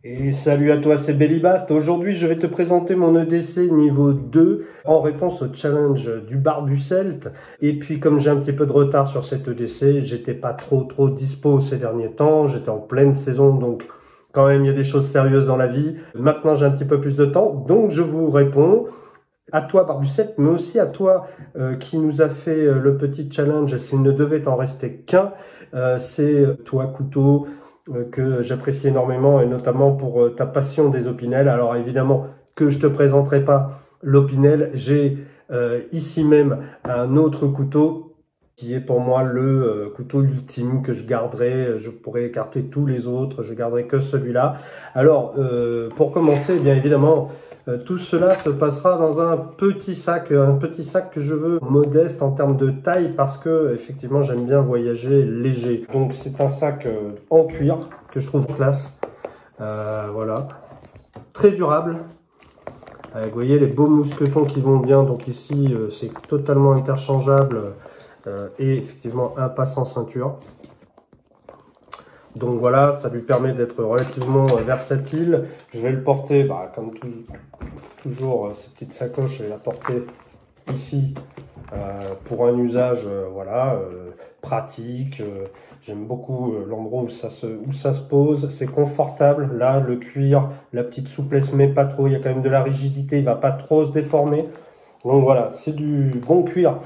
Et salut à toi, c'est Bellybast. Aujourd'hui, je vais te présenter mon EDC niveau 2 en réponse au challenge du Barbu-Celt. Et puis, comme j'ai un petit peu de retard sur cet EDC, j'étais pas trop dispo ces derniers temps. J'étais en pleine saison, donc quand même, il y a des choses sérieuses dans la vie. Maintenant, j'ai un petit peu plus de temps, donc je vous réponds. À toi, Barbu-Celt, mais aussi à toi qui nous a fait le petit challenge, s'il ne devait en rester qu'un. C'est toi, Couteau, que j'apprécie énormément, et notamment pour ta passion des opinels. Alors évidemment que je te présenterai pas l'opinel, j'ai ici même un autre couteau qui est pour moi le couteau ultime que je garderai. Je pourrais écarter tous les autres, je garderai que celui-là. Alors pour commencer, bien évidemment, tout cela se passera dans un petit sac que je veux modeste en termes de taille parce que effectivement j'aime bien voyager léger. Donc c'est un sac en cuir que je trouve classe. Voilà, très durable. Avec, vous voyez les beaux mousquetons qui vont bien. Donc ici c'est totalement interchangeable et effectivement un passe en ceinture. Donc voilà, ça lui permet d'être relativement versatile. Je vais le porter, comme toujours, ces petites sacoches, je vais la porter ici pour un usage pratique. J'aime beaucoup l'endroit où ça se pose. C'est confortable. Là, le cuir, la petite souplesse, mais pas trop. Il y a quand même de la rigidité, il ne va pas trop se déformer. Donc voilà, c'est du bon cuir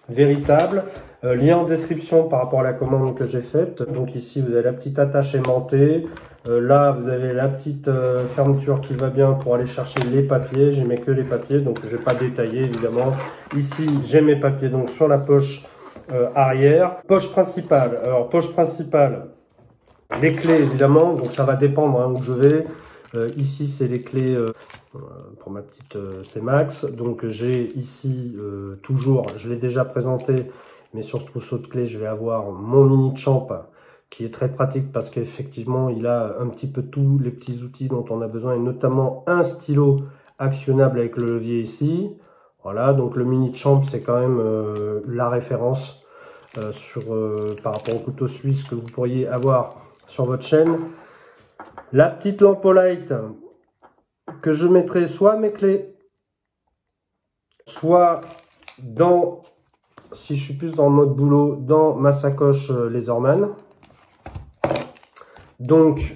véritable. Lien en description par rapport à la commande que j'ai faite. Donc ici vous avez la petite attache aimantée. Là vous avez la petite fermeture qui va bien pour aller chercher les papiers. J'ai mis que les papiers, donc je vais pas détailler évidemment. Ici j'ai mes papiers donc sur la poche arrière. Poche principale. Alors poche principale, les clés évidemment, donc ça va dépendre où je vais. Ici c'est les clés pour ma petite C-Max. Donc j'ai ici toujours, je l'ai déjà présenté, mais sur ce trousseau de clés, je vais avoir mon mini champ qui est très pratique parce qu'effectivement, il a un petit peu tous les petits outils dont on a besoin et notamment un stylo actionnable avec le levier ici. Voilà, donc le mini champ, c'est quand même la référence par rapport au couteau suisse que vous pourriez avoir sur votre chaîne. La petite lampe au light que je mettrai soit à mes clés, soit dans... Si je suis plus dans le mode boulot, dans ma sacoche Leatherman. Donc,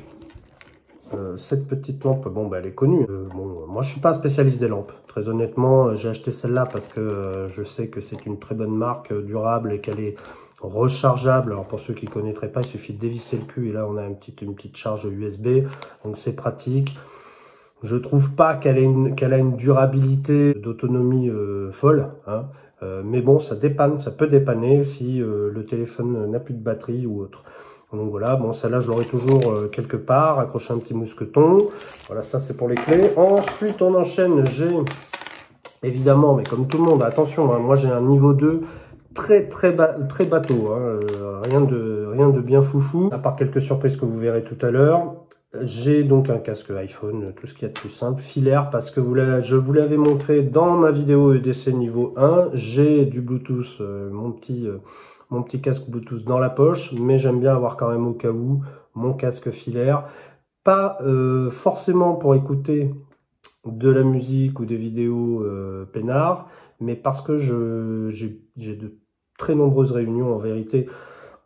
cette petite lampe, elle est connue. Moi, je suis pas un spécialiste des lampes. Très honnêtement, j'ai acheté celle-là parce que je sais que c'est une très bonne marque, durable et qu'elle est rechargeable. Alors, pour ceux qui ne connaîtraient pas, il suffit de dévisser le cul et là, on a une petite charge USB. Donc, c'est pratique. Je trouve pas qu'elle a une durabilité d'autonomie folle, hein. Mais bon, ça dépanne, ça peut dépanner si le téléphone n'a plus de batterie ou autre. Donc voilà, bon, celle-là, je l'aurai toujours quelque part, accrocher un petit mousqueton. Voilà, ça c'est pour les clés. Ensuite, on enchaîne, j'ai évidemment, mais comme tout le monde, attention, hein, moi j'ai un niveau 2 très bateau, hein, rien de bien foufou, à part quelques surprises que vous verrez tout à l'heure. J'ai donc un casque iPhone, tout ce qu'il y a de plus simple, filaire, parce que je vous l'avais montré dans ma vidéo EDC niveau 1. J'ai du Bluetooth, mon petit casque Bluetooth dans la poche, mais j'aime bien avoir quand même au cas où mon casque filaire. Pas forcément pour écouter de la musique ou des vidéos peinards, mais parce que j'ai de très nombreuses réunions en vérité,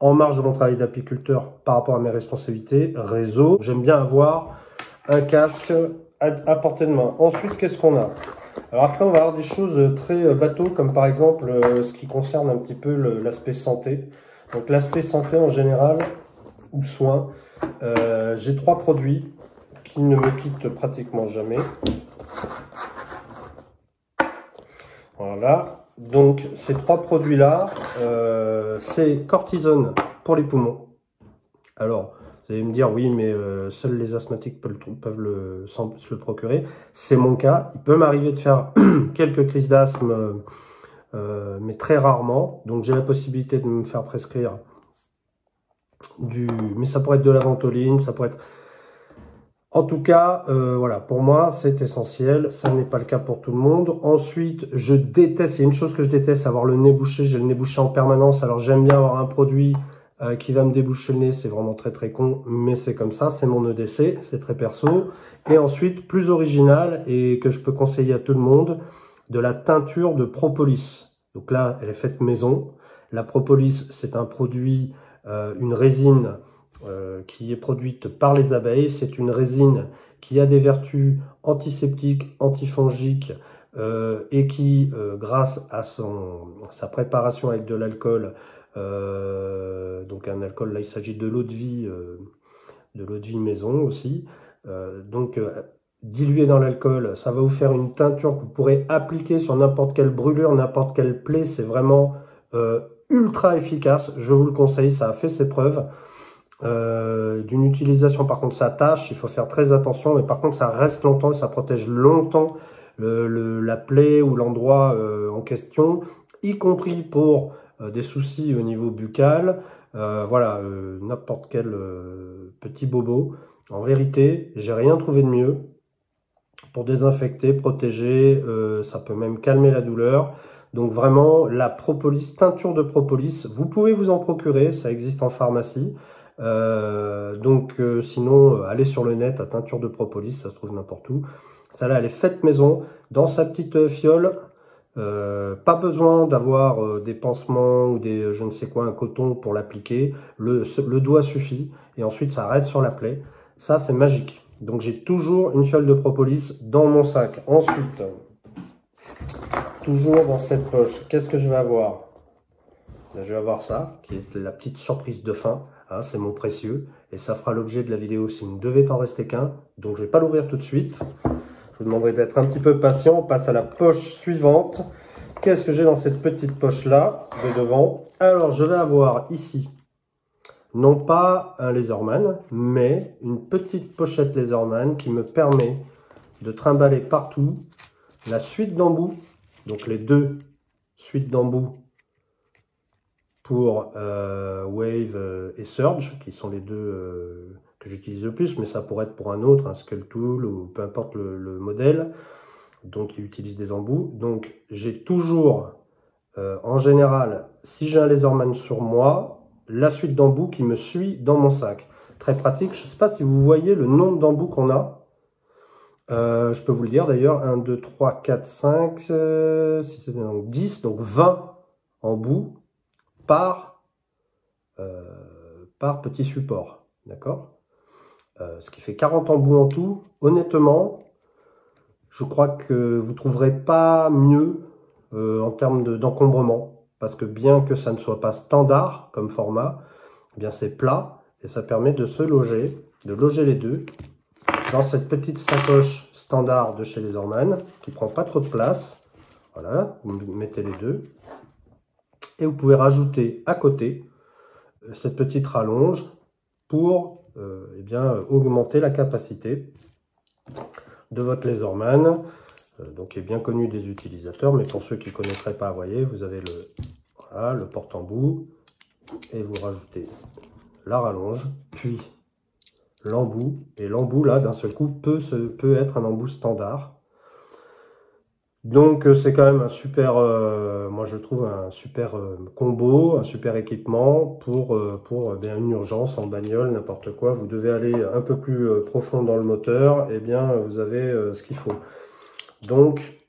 en marge de mon travail d'apiculteur par rapport à mes responsabilités réseau. J'aime bien avoir un casque à portée de main. Ensuite, qu'est-ce qu'on a? Alors après, on va avoir des choses très bateau, comme par exemple ce qui concerne un petit peu l'aspect santé. Donc l'aspect santé en général, ou soins, j'ai 3 produits qui ne me quittent pratiquement jamais. Voilà. Donc ces 3 produits-là, c'est cortisone pour les poumons. Alors, vous allez me dire, oui, mais seuls les asthmatiques peuvent se le procurer. C'est mon cas. Il peut m'arriver de faire quelques crises d'asthme, mais très rarement. Donc j'ai la possibilité de me faire prescrire mais ça pourrait être de la ventoline, ça pourrait être... En tout cas, voilà, pour moi, c'est essentiel. Ça n'est pas le cas pour tout le monde. Ensuite, je déteste, il y a une chose que je déteste, avoir le nez bouché. J'ai le nez bouché en permanence. Alors, j'aime bien avoir un produit qui va me déboucher le nez. C'est vraiment très très con, mais c'est comme ça, c'est mon EDC, c'est très perso. Et ensuite, plus original et que je peux conseiller à tout le monde, de la teinture de propolis. Donc là, elle est faite maison. La propolis, c'est un produit, une résine qui est produite par les abeilles. C'est une résine qui a des vertus antiseptiques, antifongiques et qui, grâce à sa préparation avec de l'alcool, donc un alcool, là il s'agit de l'eau de vie maison aussi, dilué dans l'alcool, ça va vous faire une teinture que vous pourrez appliquer sur n'importe quelle brûlure, n'importe quelle plaie. C'est vraiment ultra efficace, je vous le conseille, ça a fait ses preuves. D'une utilisation, par contre, ça tâche, il faut faire très attention, mais par contre, ça reste longtemps et ça protège longtemps la plaie ou l'endroit en question, y compris pour des soucis au niveau buccal, voilà, n'importe quel petit bobo. En vérité, j'ai rien trouvé de mieux pour désinfecter, protéger, ça peut même calmer la douleur. Donc vraiment, la propolis, teinture de propolis, vous pouvez vous en procurer, ça existe en pharmacie. Sinon, allez sur le net à teinture de propolis, ça se trouve n'importe où. Celle-là, elle est faite maison, dans sa petite fiole. Pas besoin d'avoir des pansements ou des je ne sais quoi, un coton pour l'appliquer. Le doigt suffit et ensuite ça reste sur la plaie. Ça, c'est magique. Donc j'ai toujours une fiole de propolis dans mon sac. Ensuite, toujours dans cette poche, qu'est-ce que je vais avoir? Je vais avoir ça, qui est la petite surprise de fin. Hein, c'est mon précieux. Et ça fera l'objet de la vidéo s'il ne devait en rester qu'un. Donc je ne vais pas l'ouvrir tout de suite. Je vous demanderai d'être un petit peu patient. On passe à la poche suivante. Qu'est-ce que j'ai dans cette petite poche-là, de devant? Alors, je vais avoir ici, non pas un Laserman, mais une petite pochette Laserman qui me permet de trimballer partout la suite d'embouts. Donc, les deux suites d'embouts pour Wave et Surge, qui sont les deux que j'utilise le plus, mais ça pourrait être pour un autre, un Skull Tool, ou peu importe le modèle, donc il utilise des embouts. Donc j'ai toujours, en général, si j'ai un Laserman sur moi, la suite d'embouts qui me suit dans mon sac. Très pratique, je ne sais pas si vous voyez le nombre d'embouts qu'on a. Je peux vous le dire d'ailleurs, 1, 2, 3, 4, 5, 6, 7, donc 10, donc 20 embouts par petit support, d'accord, ce qui fait 40 embouts en tout. Honnêtement, je crois que vous ne trouverez pas mieux en termes d'encombrement, parce que bien que ça ne soit pas standard comme format, eh bien c'est plat et ça permet de se loger, de loger les deux dans cette petite sacoche standard de chez Laserman qui prend pas trop de place. Voilà, vous mettez les deux. Et vous pouvez rajouter à côté cette petite rallonge pour augmenter la capacité de votre Laserman, donc qui est bien connu des utilisateurs, mais pour ceux qui ne connaîtraient pas, voyez, vous avez le porte-embout et vous rajoutez la rallonge, puis l'embout, et l'embout là d'un seul coup peut être un embout standard. Donc c'est quand même un super, moi je trouve un super combo, un super équipement pour une urgence en bagnole, n'importe quoi. Vous devez aller un peu plus profond dans le moteur, et bien vous avez ce qu'il faut. Donc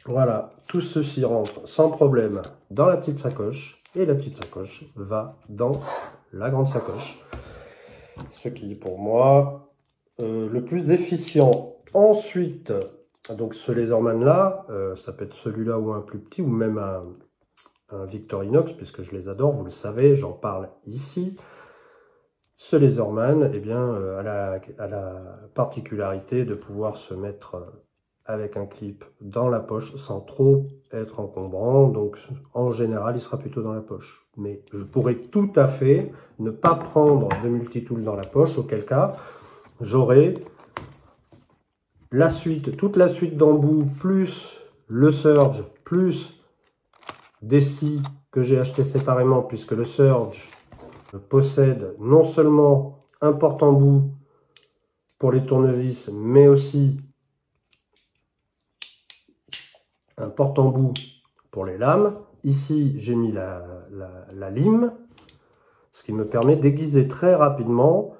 voilà, tout ceci rentre sans problème dans la petite sacoche, et la petite sacoche va dans la grande sacoche. Ce qui est pour moi le plus efficient. Ensuite, donc ce Laserman là, ça peut être celui-là ou un plus petit, ou même un Victorinox, puisque je les adore, vous le savez, j'en parle ici. Ce Laserman, eh bien, a la particularité de pouvoir se mettre avec un clip dans la poche sans trop être encombrant. Donc en général, il sera plutôt dans la poche. Mais je pourrais tout à fait ne pas prendre de multitool dans la poche, auquel cas j'aurai la suite, toute la suite d'embouts, plus le Surge, plus des scies que j'ai acheté séparément, puisque le Surge possède non seulement un porte-embout pour les tournevis, mais aussi un porte-embout pour les lames. Ici, j'ai mis la lime. ce qui me permet d'aiguiser très rapidement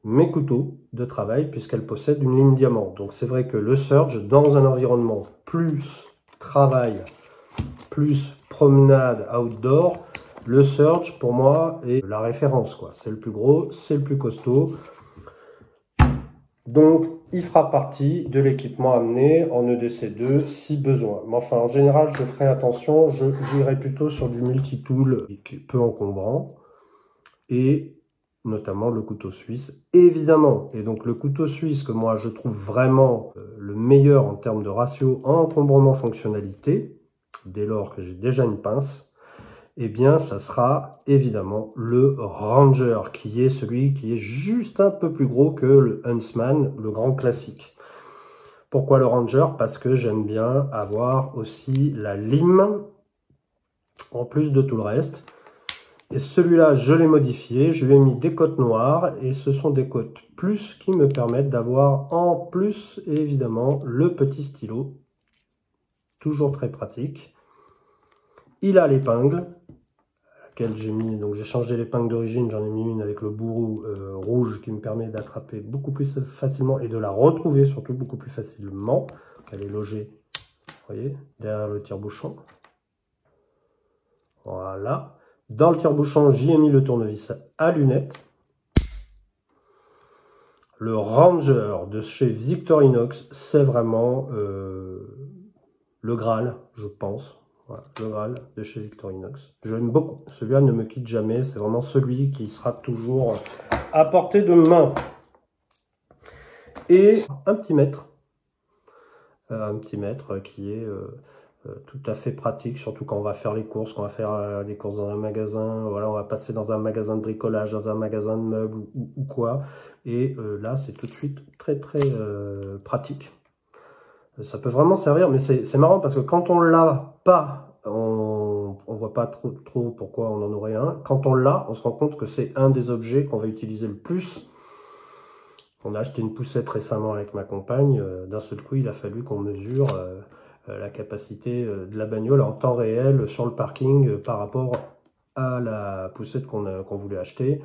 mes couteaux de travail puisqu'elle possède une lime diamant. Donc c'est vrai que le Surge, dans un environnement plus travail, plus promenade outdoor, le Surge pour moi est la référence, quoi. C'est le plus gros, c'est le plus costaud. Donc il fera partie de l'équipement amené en EDC2 si besoin. Mais enfin en général je ferai attention, j'irai plutôt sur du multi-tool qui est peu encombrant. Et notamment le couteau suisse, évidemment. Et donc le couteau suisse que moi je trouve vraiment le meilleur en termes de ratio encombrement-fonctionnalité, dès lors que j'ai déjà une pince, eh bien ça sera évidemment le Ranger, qui est celui qui est juste un peu plus gros que le Huntsman, le grand classique. Pourquoi le Ranger? Parce que j'aime bien avoir aussi la lime, en plus de tout le reste. Et celui-là, je l'ai modifié, je lui ai mis des côtes noires, et ce sont des côtes plus qui me permettent d'avoir en plus, évidemment, le petit stylo, toujours très pratique. Il a l'épingle, à laquelle j'ai mis, donc j'ai changé l'épingle d'origine, j'en ai mis une avec le bourreau rouge qui me permet d'attraper beaucoup plus facilement et de la retrouver surtout beaucoup plus facilement. Elle est logée, vous voyez, derrière le tire-bouchon. Voilà. Dans le tire-bouchon, j'y ai mis le tournevis à lunettes. Le Ranger de chez Victorinox, c'est vraiment le Graal, je pense. Voilà, le Graal de chez Victorinox. Je l'aime beaucoup. Celui-là ne me quitte jamais. C'est vraiment celui qui sera toujours à portée de main. Et un petit mètre. Qui est tout à fait pratique, surtout quand on va faire les courses, quand on va faire des courses dans un magasin, voilà, on va passer dans un magasin de bricolage, dans un magasin de meubles ou quoi. Et là, c'est tout de suite très pratique. Ça peut vraiment servir, mais c'est marrant parce que quand on l'a pas, on voit pas trop pourquoi on en aurait un. Quand on l'a, on se rend compte que c'est un des objets qu'on va utiliser le plus. On a acheté une poussette récemment avec ma compagne. D'un seul coup, il a fallu qu'on mesure la capacité de la bagnole en temps réel sur le parking par rapport à la poussette qu'on voulait acheter.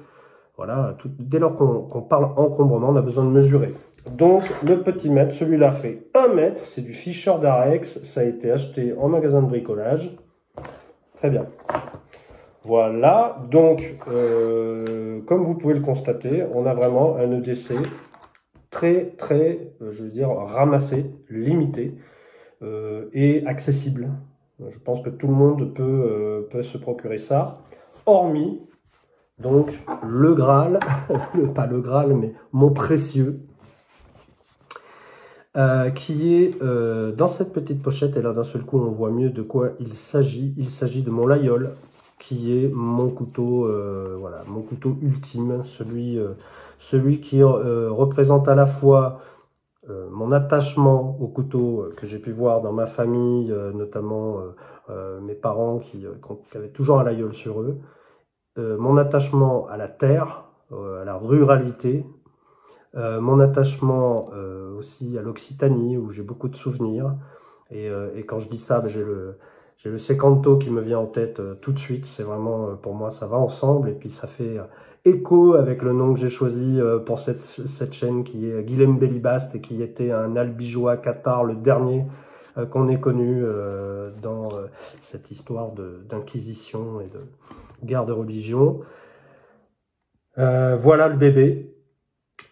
Voilà, dès lors qu'on parle encombrement, on a besoin de mesurer. Donc, le petit mètre, celui-là fait 1 mètre, c'est du Fischer d'Arex, ça a été acheté en magasin de bricolage. Très bien. Voilà, donc, comme vous pouvez le constater, on a vraiment un EDC très, je veux dire, ramassé, limité et accessible. Je pense que tout le monde peut se procurer ça, hormis, donc, le Graal, pas le Graal, mais mon précieux, qui est dans cette petite pochette, et là d'un seul coup on voit mieux de quoi il s'agit. Il s'agit de mon Layol, qui est mon couteau, voilà, mon couteau ultime, celui qui représente à la fois mon attachement au couteau que j'ai pu voir dans ma famille, notamment mes parents qui avaient toujours un Layol sur eux, mon attachement à la terre, à la ruralité, mon attachement aussi à l'Occitanie, où j'ai beaucoup de souvenirs. Et quand je dis ça, ben, j'ai le Secanto qui me vient en tête tout de suite. C'est vraiment, pour moi, ça va ensemble. Et puis ça fait écho avec le nom que j'ai choisi pour cette chaîne, qui est Guilhem Bélibast, et qui était un albigeois cathare, le dernier qu'on ait connu dans cette histoire d'inquisition et de guerre de religion. Voilà le bébé.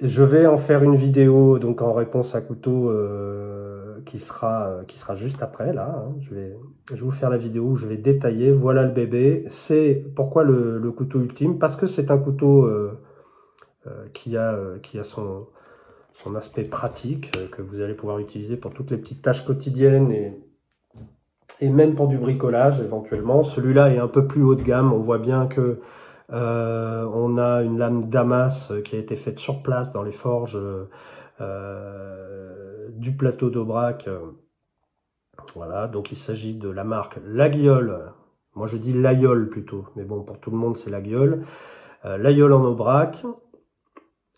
Je vais en faire une vidéo donc en réponse à couteau qui sera juste après là. Hein. Je vais vous faire la vidéo où je vais détailler. Voilà le bébé. C'est pourquoi le couteau ultime, parce que c'est un couteau qui a son aspect pratique que vous allez pouvoir utiliser pour toutes les petites tâches quotidiennes et même pour du bricolage éventuellement. Celui-là est un peu plus haut de gamme. On voit bien que on a une lame Damas qui a été faite sur place dans les forges du plateau d'Aubrac. Voilà, donc il s'agit de la marque Laguiole. Moi je dis Layol plutôt, mais bon, pour tout le monde c'est Laguiole. Layol en Aubrac,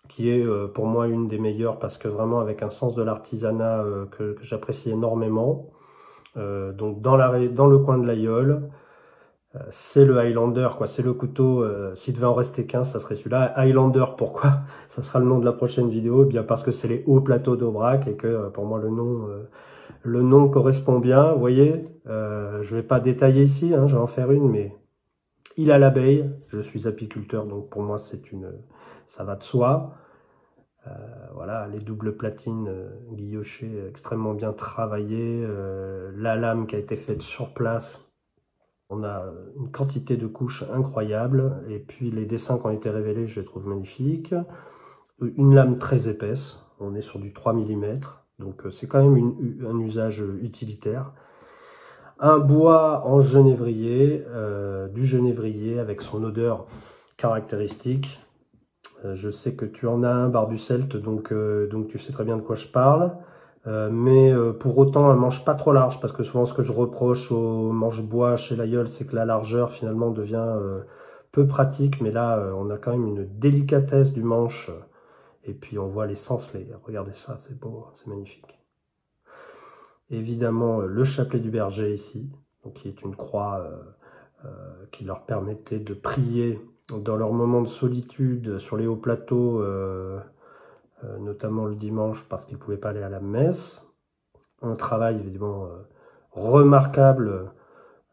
qui est pour moi une des meilleures parce que vraiment avec un sens de l'artisanat que j'apprécie énormément. Donc dans le coin de Layol. c'est le Highlander, quoi. C'est le couteau, s'il devait en rester qu'un, ça serait celui-là. Highlander, pourquoi? Ça sera le nom de la prochaine vidéo. Eh bien parce que c'est les hauts plateaux d'Aubrac et que pour moi le nom correspond bien. Vous voyez, je vais pas détailler ici, hein, je vais en faire une, mais il a l'abeille. Je suis apiculteur, donc pour moi ça va de soi. Voilà, les doubles platines guillochées extrêmement bien travaillées, la lame qui a été faite sur place. On a une quantité de couches incroyable, et puis les dessins qui ont été révélés, je les trouve magnifiques. Une lame très épaisse, on est sur du 3 mm, donc c'est quand même un usage utilitaire. Un bois en genévrier, du genévrier avec son odeur caractéristique. Je sais que tu en as un, Barbucelt, donc tu sais très bien de quoi je parle. Mais pour autant, un manche pas trop large, parce que souvent ce que je reproche aux manches bois chez l'aïeul, c'est que la largeur finalement devient peu pratique. Mais là, on a quand même une délicatesse du manche. Et puis on voit les sencelets. Regardez ça, c'est beau, c'est magnifique. Évidemment, le chapelet du berger ici, donc, qui est une croix qui leur permettait de prier dans leurs moments de solitude sur les hauts plateaux, notamment le dimanche parce qu'ils ne pouvaient pas aller à la messe. Un travail évidemment remarquable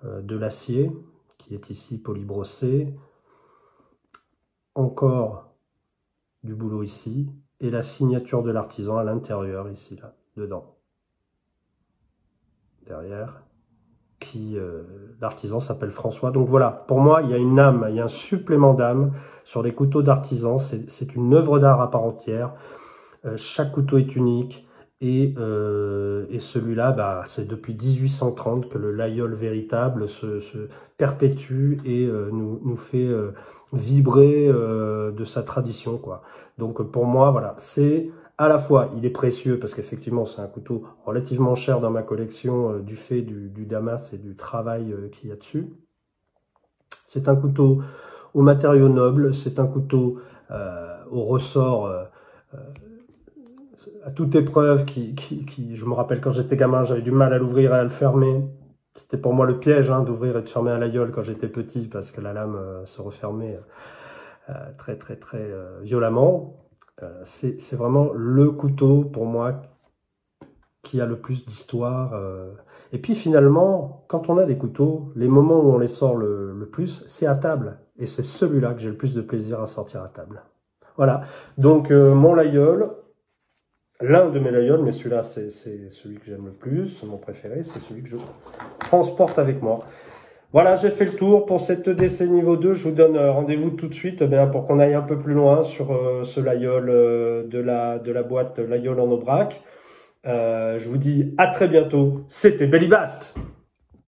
de l'acier qui est ici polybrossé. Encore du boulot ici et la signature de l'artisan à l'intérieur ici, là, dedans. Derrière. L'artisan s'appelle François. Donc voilà, pour moi, il y a une âme, il y a un supplément d'âme sur les couteaux d'artisan. C'est une œuvre d'art à part entière. Chaque couteau est unique. Et celui-là, bah, c'est depuis 1830 que le laïol véritable se perpétue et nous fait vibrer de sa tradition, quoi. Donc pour moi, voilà, c'est... À la fois, il est précieux parce qu'effectivement, c'est un couteau relativement cher dans ma collection du fait du damas et du travail qu'il y a dessus. C'est un couteau aux matériaux nobles, c'est un couteau au ressort à toute épreuve je me rappelle quand j'étais gamin, j'avais du mal à l'ouvrir et à le fermer. C'était pour moi le piège hein, d'ouvrir et de fermer un laïol quand j'étais petit parce que la lame se refermait très violemment. C'est vraiment le couteau pour moi qui a le plus d'histoire. Et puis finalement, quand on a des couteaux, les moments où on les sort le plus, c'est à table. Et c'est celui-là que j'ai le plus de plaisir à sortir à table. Voilà, donc mon laïol, l'un de mes laïols, mais celui-là c'est celui que j'aime le plus, mon préféré, c'est celui que je transporte avec moi. Voilà, j'ai fait le tour pour cette EDC niveau 2. Je vous donne rendez-vous tout de suite pour qu'on aille un peu plus loin sur ce laïol de la boîte laïol en Aubrac. Je vous dis à très bientôt. C'était Bellybast.